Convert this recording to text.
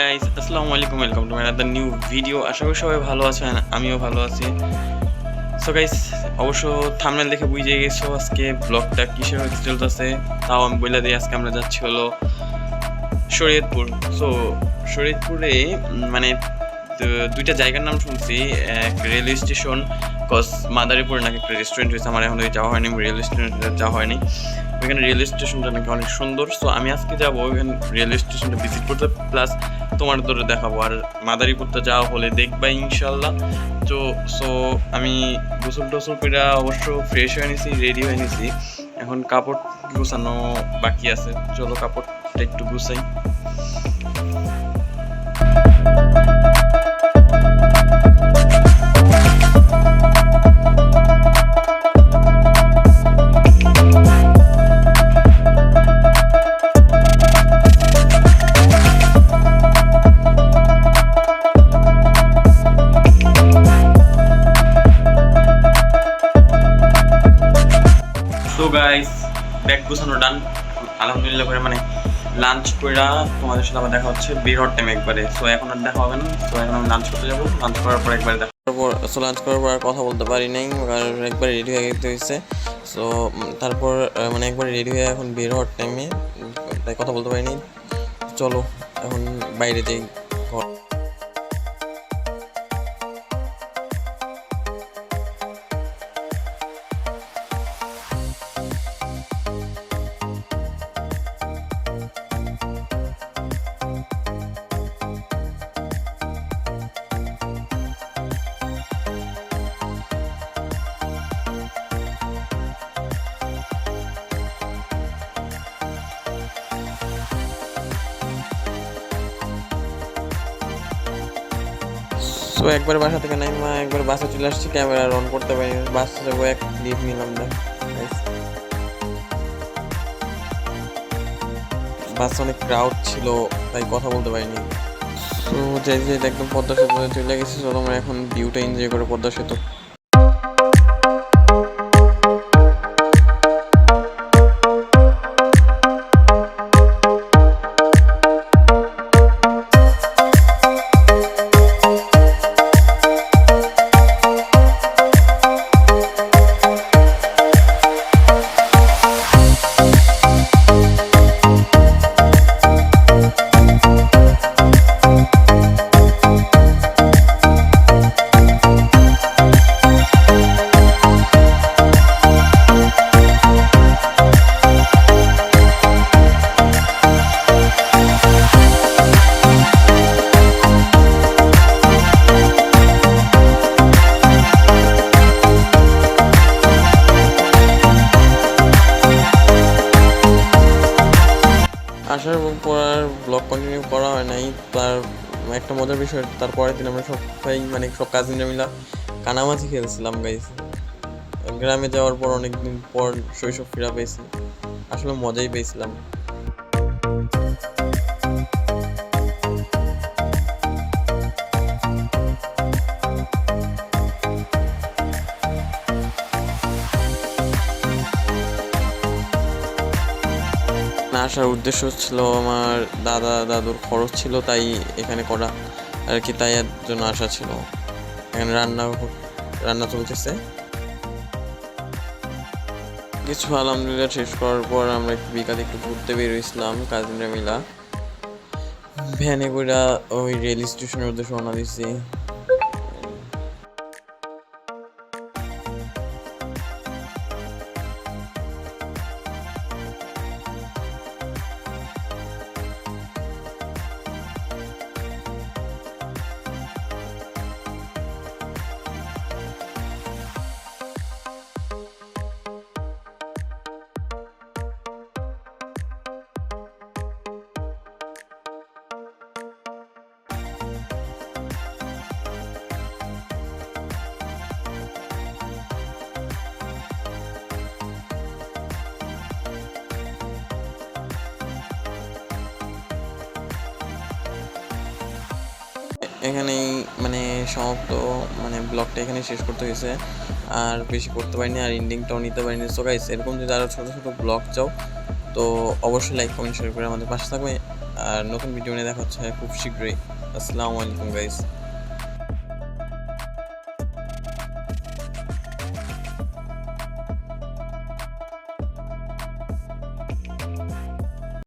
Guys আসসালামু আলাইকুম, welcome to my another new video. আশা করি সবাই ভালো আছেন, আমিও ভালো আছি। সো গাইস, অবশ্য থাম্বনেল দেখে বুঝে গেছো আজকে ব্লগটা কিসের হতে চলতেছে। তাও আমি বলে দিই, আজকে আমরা যাচ্ছি হলো শরীয়তপুর। সো শরীয়তপুরে মানে দুইটা জায়গার নাম শুনছি, এক রেলওয়ে স্টেশন, কজ মাদারীপুরে নাকি একটা রেস্টুরেন্ট হয়েছে, আমার এখন যাওয়া হয়নি, রেলওয়ে স্টেশনটা যাওয়া হয়নি। ওইখানে রেলওয়ে স্টেশনটা নাকি অনেক সুন্দর। সো আমি আজকে যাবো ওইখানে রেলওয়ে স্টেশনটা ভিজিট করতে, প্লাস তোমার ধরে দেখাবো। আর মাদারীপুরটা যাওয়া হলে দেখবা ইনশাল্লাহ। তো সো আমি গোসল টোসল করে অবশ্য ফ্রেশ হয়ে নিছি, রেডি হয়ে নিছি। এখন কাপড় গুছানো বাকি আছে, চলো কাপড়টা একটু গুছাই। তো গাইস, ব্যাগ গোছানো ডান আলহামদুলিল্লাহ করে, মানে লাঞ্চ করে তোমাদের সাথে আবার দেখা হচ্ছে বের হওয়ার টাইম একবারে। সো এখন আর দেখা হবে না। সো এখন আমি লাঞ্চ করতে যাবো, লাঞ্চ করার পর একবারে দেখা পর। সো লাঞ্চ করার পর আর কথা বলতে পারি নাই, আর একবার রেডি হয়ে যেতে হয়েছে। সো তারপর মানে একবার রেডি হয়ে এখন বের হওয়ার টাইমে তাই কথা বলতে পারিনি। চলো এখন বাইরে যাই। তো একবার বাসা থেকে নাই মা, একবার বাসে চলে আসছি, ক্যামেরা অন করতে পারি, বাসে যাবো, এক ক্লিপ নিলাম না। বাসে অনেক ক্রাউড ছিল তাই কথা বলতে পারিনি। তো যাই যাই একদম পদ্মা সেতু চলে গেছি। চলো আমরা এখন ভিউটা এনজয় করে পদ্মা সেতু। আসার পর আর ব্লগ কন্টিনিউ করা হয় নাই। তার একটা মজার বিষয়, তার পরের দিন আমরা সবাই মানে সব কাজিনরা মিলা কানামাছি খেলছিলাম গাইস। গ্রামে যাওয়ার পর অনেকদিন পর শৈশব ফিরা পেয়েছি, আসলে মজাই পেয়েছিলাম। আসার উদ্দেশ্য ছিল আমার দাদুর খরচ ছিল, তাই এখানে করা আর কি, তাই এর জন্য আসা ছিল। এখানে রান্না চলতেছে কিছু। আলহামদুলিল্লাহ শেষ করার পর আমরা একটু বিকালে একটু ঘুরতে বেরোইছিলাম কাজিনরা মিলা, ভ্যানে করে ওই রেল স্টেশনের উদ্দেশ্যে রওনা দিছি। এখানেই মানে সমাপ্ত, মানে ব্লগটা এখানে শেষ করতে হয়েছে, আর বেশি করতে পারিনি, আর এন্ডিংটাও নিতে পারিনি। সো গাইস, এরকম যদি আরও ছোটো ছোটো ব্লগ চাও তো অবশ্যই লাইক কমেন্ট শেয়ার করে আমাদের পাশে থাকবে। আর নতুন ভিডিও নিয়ে দেখা হচ্ছে খুব শীঘ্রই। আসসালামু আলাইকুম গাইস।